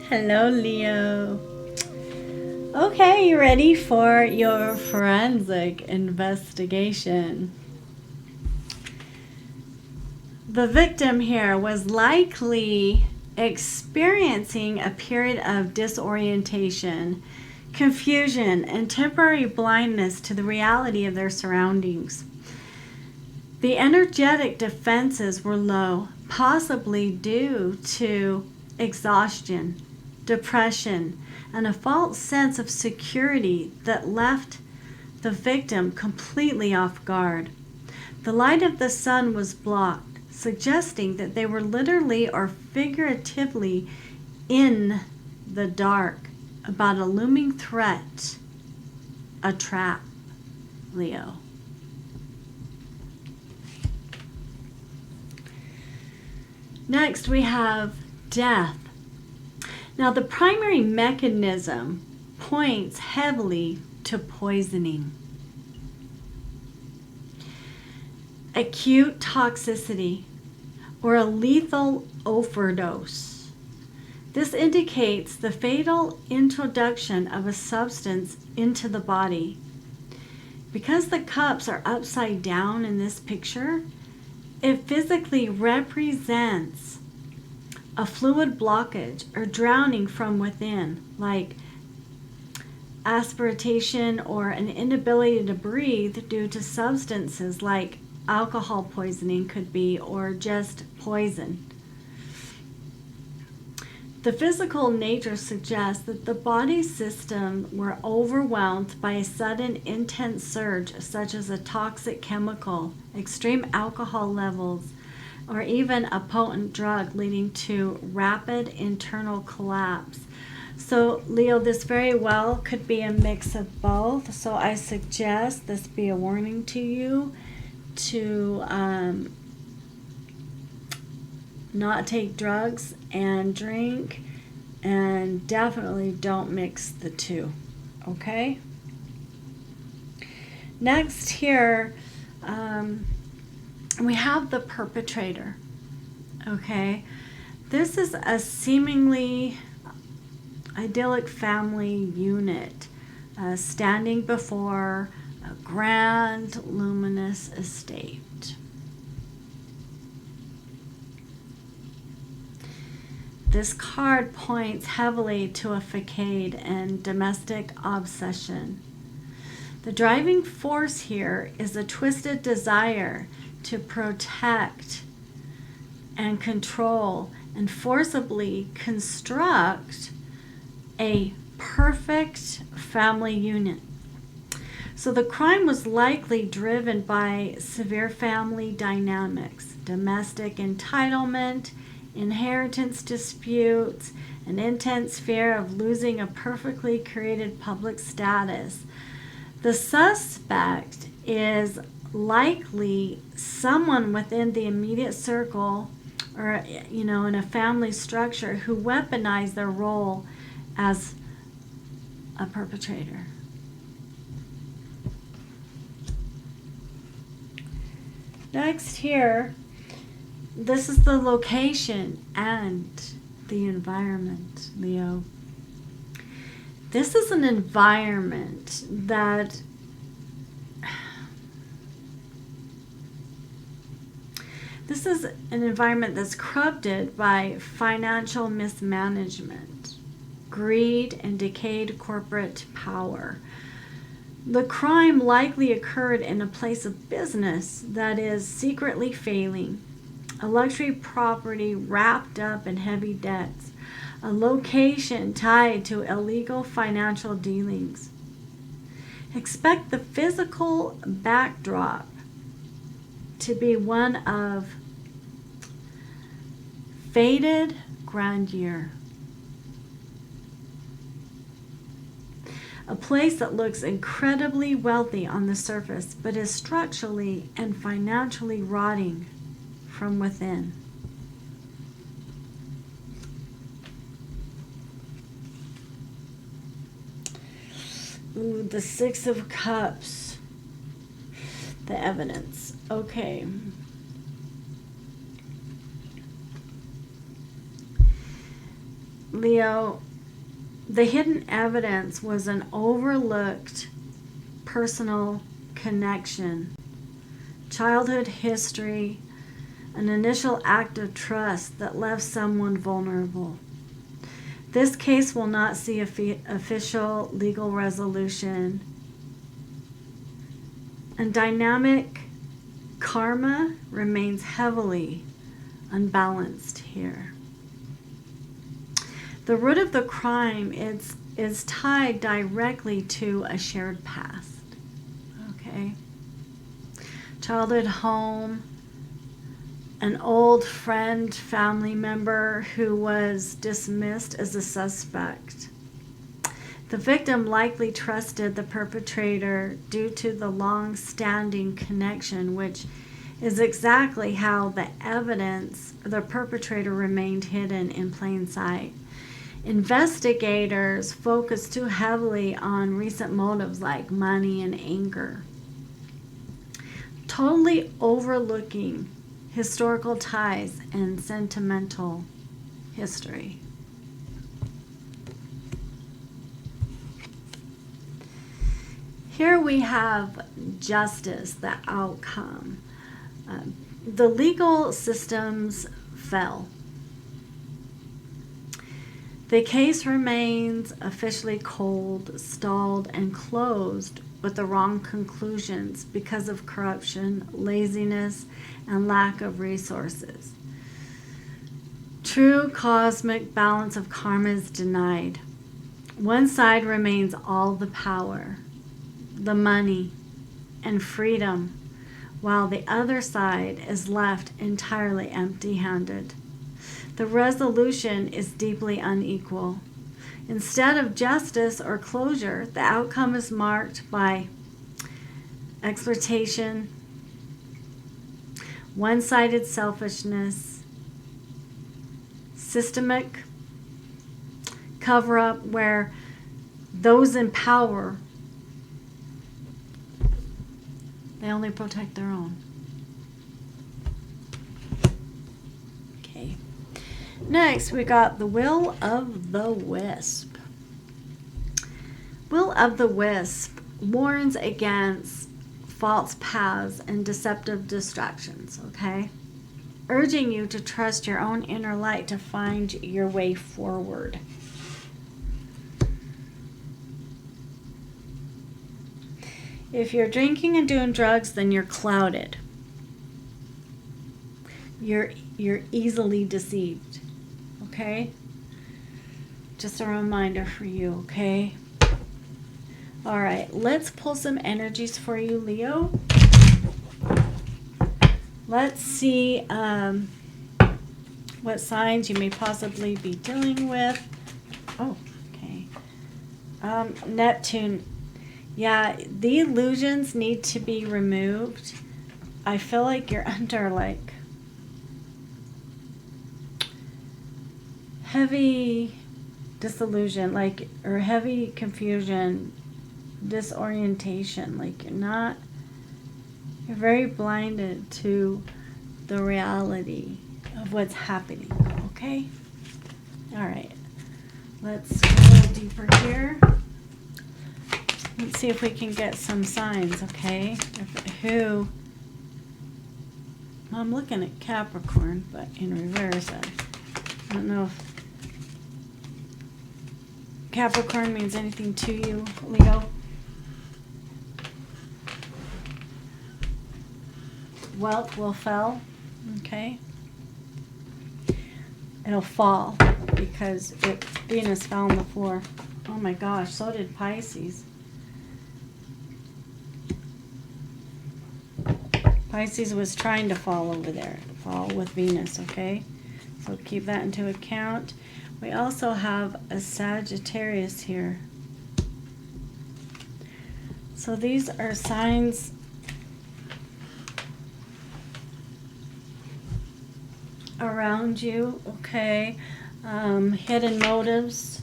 Hello, Leo. Okay, you ready for your forensic investigation? The victim here was likely experiencing a period of disorientation, confusion, and temporary blindness to the reality of their surroundings. The energetic defenses were low, possibly due to exhaustion, depression, and a false sense of security that left the victim completely off guard. The light of the sun was blocked, suggesting that they were literally or figuratively in the dark about a looming threat, a trap, Leo. Next, we have death. Now, the primary mechanism points heavily to poisoning. Acute toxicity or a lethal overdose. This indicates the fatal introduction of a substance into the body. Because the cups are upside down in this picture, it physically represents a fluid blockage or drowning from within, like aspiration or an inability to breathe due to substances like alcohol poisoning could be, or just poison. The physical nature suggests that the body system were overwhelmed by a sudden intense surge, such as a toxic chemical, extreme alcohol levels, or even a potent drug, leading to rapid internal collapse. So, Leo, this very well could be a mix of both. So I suggest this be a warning to you to not take drugs and drink, and definitely don't mix the two, okay? Next here, we have the perpetrator, okay? This is a seemingly idyllic family unit standing before a grand, luminous estate. This card points heavily to a facade and domestic obsession. The driving force here is a twisted desire to protect and control and forcibly construct a perfect family unit. So the crime was likely driven by severe family dynamics, domestic entitlement, inheritance disputes, an intense fear of losing a perfectly created public status. The suspect is likely someone within the immediate circle or, in a family structure who weaponized their role as a perpetrator. Next here, this is the location and the environment, Leo. This is an environment that that's corrupted by financial mismanagement, greed, and decayed corporate power. The crime likely occurred in a place of business that is secretly failing, a luxury property wrapped up in heavy debts, a location tied to illegal financial dealings. Expect the physical backdrop to be one of faded grandeur. A place that looks incredibly wealthy on the surface, but is structurally and financially rotting from within. Ooh, the Six of Cups. The evidence. Okay. Leo, the hidden evidence was an overlooked personal connection, childhood history, an initial act of trust that left someone vulnerable. This case will not see official legal resolution, and dynamic karma remains heavily unbalanced here. The root of the crime is tied directly to a shared past. Okay? Childhood home, an old friend, family member who was dismissed as a suspect. The victim likely trusted the perpetrator due to the long-standing connection, which is exactly how the evidence of the perpetrator remained hidden in plain sight. Investigators focus too heavily on recent motives like money and anger, totally overlooking historical ties and sentimental history. Here we have justice, the outcome. The legal systems fell. The case remains officially cold, stalled, and closed with the wrong conclusions because of corruption, laziness, and lack of resources. True cosmic balance of karma is denied. One side remains all the power, the money, and freedom, while the other side is left entirely empty-handed. The resolution is deeply unequal. Instead of justice or closure, the outcome is marked by exploitation, one-sided selfishness, systemic cover-up where those in power, they only protect their own. Okay. Next, we got the Will of the Wisp. Will of the Wisp warns against false paths and deceptive distractions, okay? Urging you to trust your own inner light to find your way forward. If you're drinking and doing drugs, then you're clouded. You're easily deceived. Okay? Just a reminder for you, okay? All right, let's pull some energies for you, Leo. Let's see what signs you may possibly be dealing with. Oh, okay. Neptune. Yeah, the illusions need to be removed. I feel like you're under like heavy disillusion, like, or heavy confusion, disorientation. Like you're very blinded to the reality of what's happening. Okay? All right. Let's go a little deeper here. Let's see if we can get some signs, okay? I'm looking at Capricorn, but in reverse. I don't know if Capricorn means anything to you, Leo. Wealth will fall, okay? It'll fall because Venus fell on the floor. Oh my gosh, so did Pisces. Pisces was trying to fall over there, fall with Venus, okay? So keep that into account. We also have a Sagittarius here. So these are signs around you, okay? Hidden motives.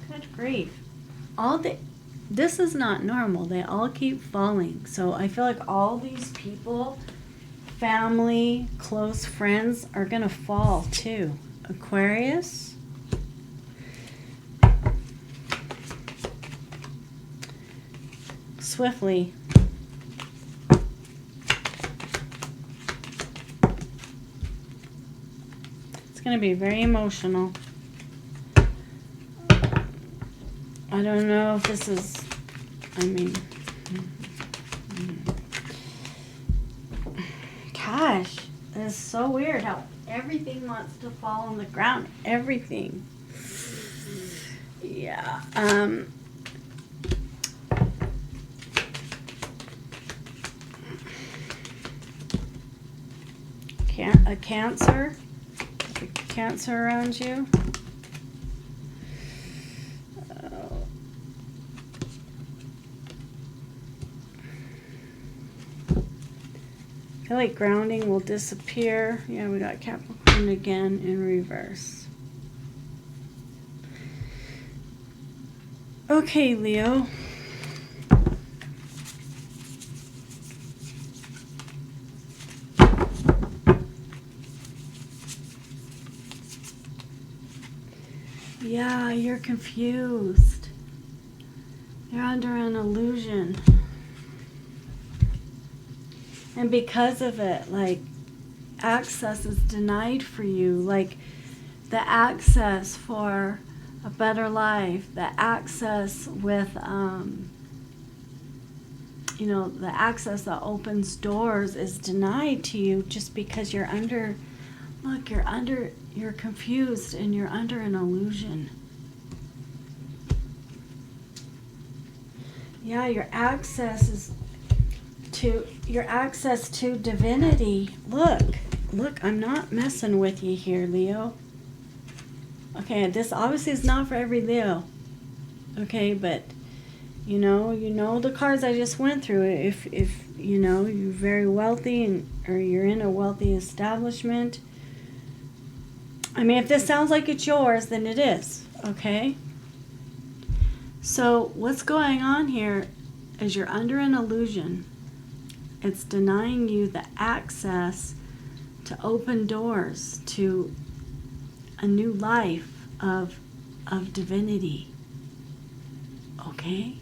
Good grief. this is not normal. They all keep falling. So I feel like all these people, family, close friends, are going to fall too. Aquarius. Swiftly. It's going to be very emotional. I don't know if this is, I mean, gosh, it's so weird how everything wants to fall on the ground. Everything. Yeah. A Cancer. A Cancer around you. I feel like grounding will disappear. Yeah, we got Capricorn again in reverse. Okay, Leo. Yeah, you're confused. You're under an illusion. And because of it, like, access is denied for you. Like, the access for a better life, the access with, you know, the access that opens doors is denied to you just because you're under, look, you're confused and you're under an illusion. Yeah, your access to divinity. Look, I'm not messing with you here, Leo. Okay, this obviously is not for every Leo. Okay, but you know the cards I just went through. If you know you're very wealthy or you're in a wealthy establishment. I mean, if this sounds like it's yours, then it is. Okay. So what's going on here is you're under an illusion. It's denying you the access to open doors to a new life of divinity. Okay?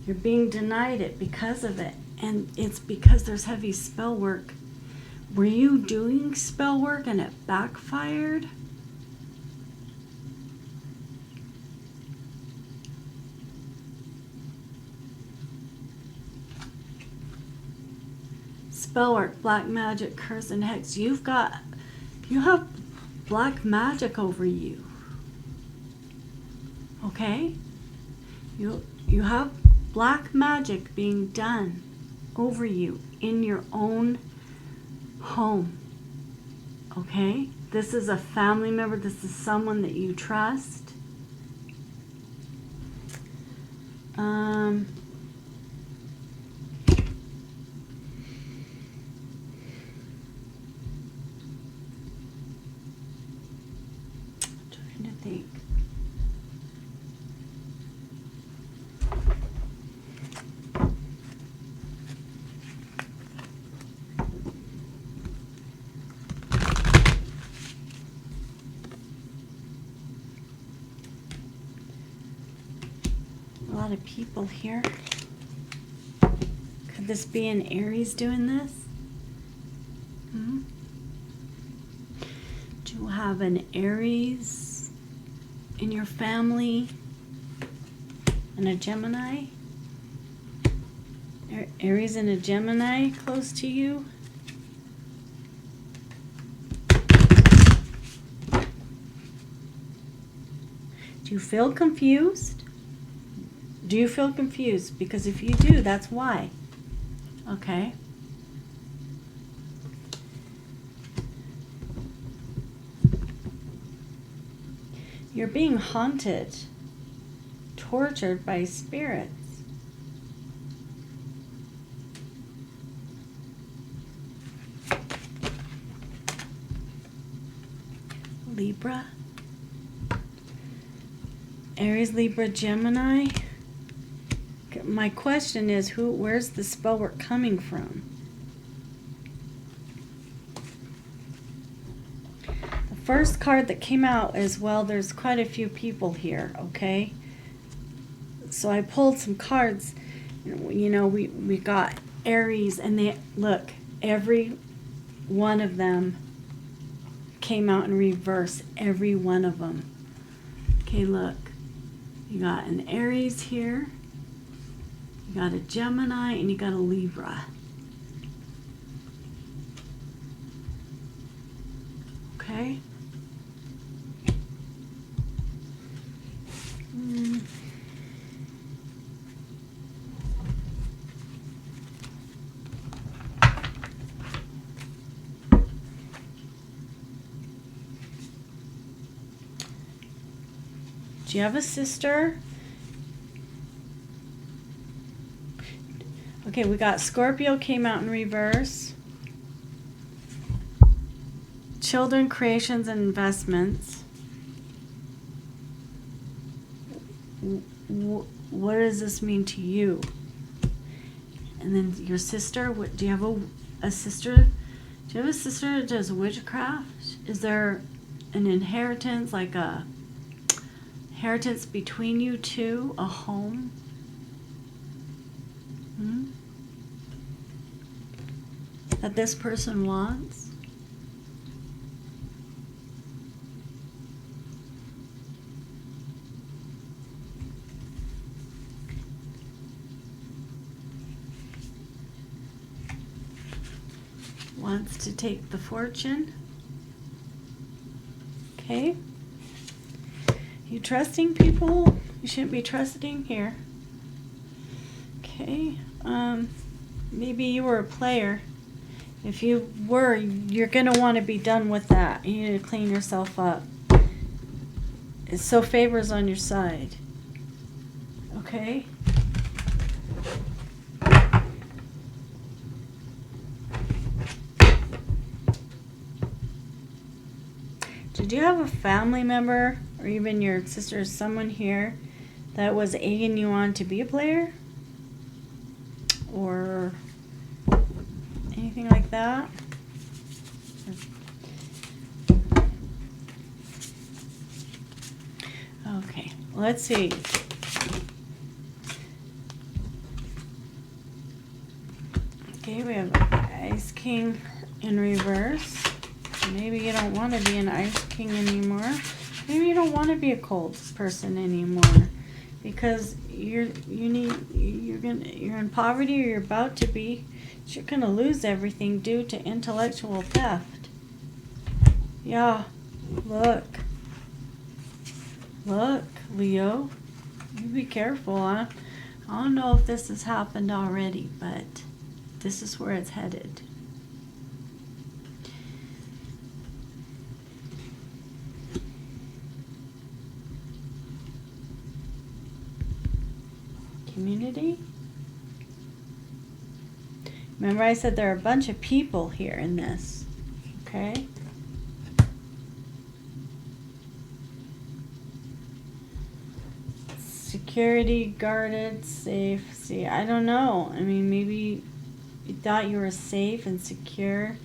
You're being denied it because of it. And it's because there's heavy spell work. Were you doing spell work and it backfired? Spell work, black magic, curse, and hex. You have black magic over you. Okay? You have black magic being done over you in your own home. Okay? This is a family member. This is someone that you trust. Trying to think. A lot of people here. Could this be an Aries doing this? Do you have an Aries in your family and a Gemini? Aries and a Gemini close to you? Do you feel confused? Do you feel confused? Because if you do, that's why. Okay. You're being haunted, tortured by spirits. Libra. Aries, Libra, Gemini. My question is, where's the spell work coming from? The first card that came out is, well, there's quite a few people here, okay? So I pulled some cards. You know, we got Aries, and they, look, every one of them came out in reverse. Every one of them. Okay, look. You got an Aries here. You got a Gemini, and you got a Libra. Okay? Do you have a sister? Okay, we got Scorpio came out in reverse. Children, creations, and investments. What does this mean to you? And then your sister, do you have a sister? Do you have a sister that does witchcraft? Is there an inheritance, like a inheritance between you two, a home? That this person wants? Wants to take the fortune? Okay. You trusting people? You shouldn't be trusting here. Okay. Maybe you were a player. If you were, you're going to want to be done with that. You need to clean yourself up. It's so favor's on your side. Okay? Did you have a family member or even your sister or someone here that was egging you on to be a player? Or anything like that? Okay, let's see. Okay, we have Ice King in reverse. Maybe you don't want to be an Ice King anymore. Maybe you don't want to be a cold person anymore, because you're in poverty, or you're about to be. You're gonna lose everything due to intellectual theft. Yeah, look, Leo, you be careful. I don't know if this has happened already, but this is where it's headed. Community. Remember I said there are a bunch of people here in this, okay? Security, guarded, safe. See, I don't know. I mean, maybe you thought you were safe and secure.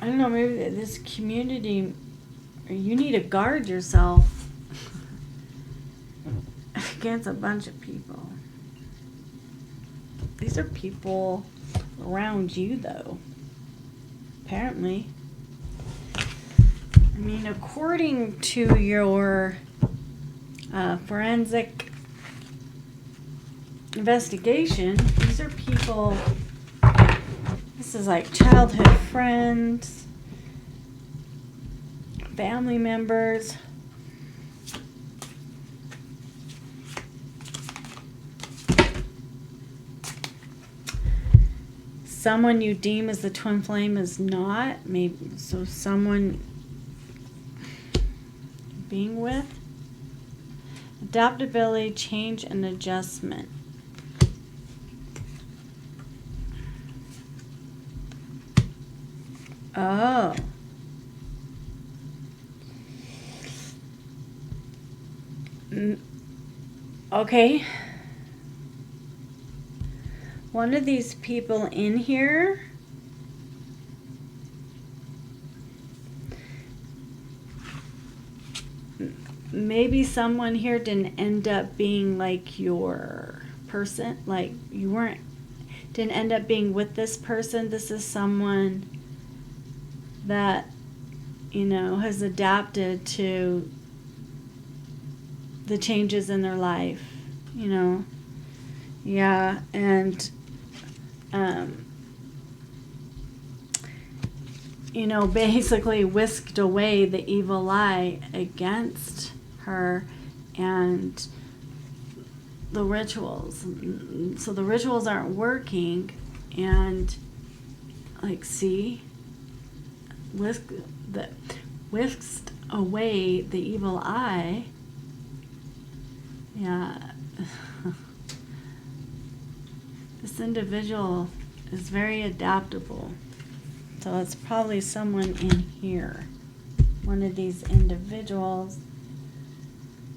I don't know, maybe this community, or you need to guard yourself against a bunch of people. These are people around you, though. Apparently. I mean, according to your forensic investigation, these are people, this is like childhood friends, family members. Someone you deem as the twin flame is not. Maybe so. Someone being with. Adaptability, change, and adjustment. Oh. Okay. One of these people in here maybe someone here didn't end up being like your person, like you didn't end up being with this person. This is someone that, you know, has adapted to the changes in their life, you know. Yeah, and you know, basically whisked away the evil eye against her and the rituals. So the rituals aren't working, and like, see, whisked away the evil eye. Yeah. This individual is very adaptable. So it's probably someone in here. One of these individuals.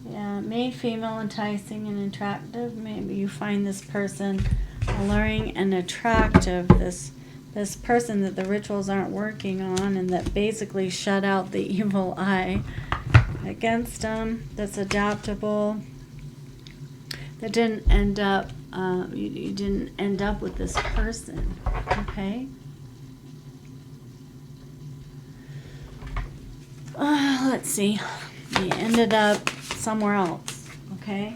Yeah, made female, enticing and attractive. Maybe you find this person alluring and attractive. This person that the rituals aren't working on, and that basically shut out the evil eye against them. That's adaptable. That didn't end up. You didn't end up with this person. Okay. Let's see. You ended up somewhere else. Okay.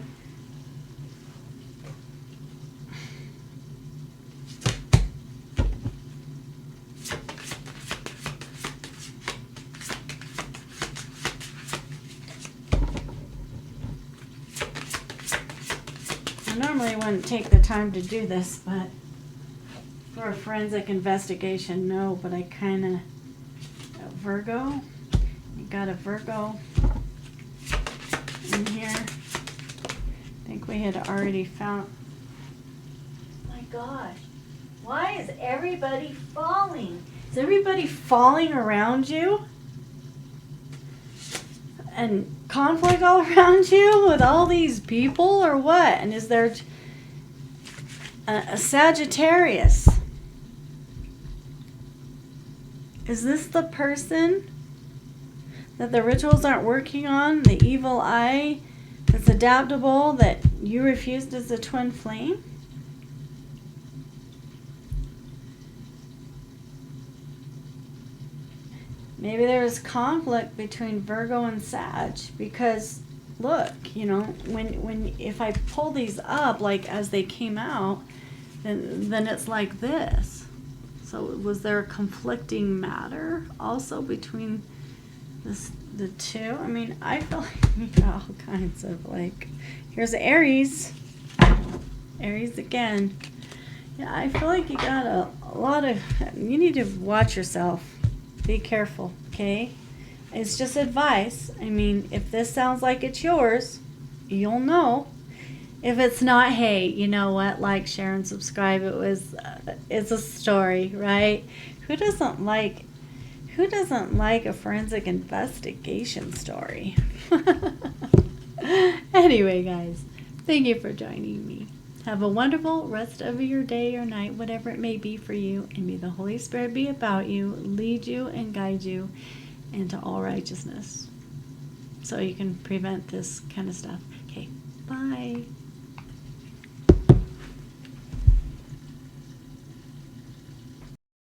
I normally wouldn't take the time to do this, but for a forensic investigation, no, but I kind of, Virgo, you got a Virgo in here. I think we had already found, my gosh, why is everybody falling? Is everybody falling around you? And conflict all around you with all these people, or what? And is there a Sagittarius? Is this the person that the rituals aren't working on? The evil eye that's adaptable, that you refused as a twin flame? Maybe there's conflict between Virgo and Sag, because look, you know, when if I pull these up like as they came out, then it's like this. So was there a conflicting matter also between the two? I mean, I feel like we got all kinds of, like, here's Aries. Aries again. Yeah, I feel like you got a lot of, you need to watch yourself. Be careful, okay? It's just advice. I mean, if this sounds like it's yours, you'll know. If it's not, hey, you know what? Like, share, and subscribe. It's a story, right? Who doesn't like a forensic investigation story? Anyway, guys, thank you for joining me. Have a wonderful rest of your day or night, whatever it may be for you, and may the Holy Spirit be about you, lead you and guide you into all righteousness, so you can prevent this kind of stuff. Okay, bye.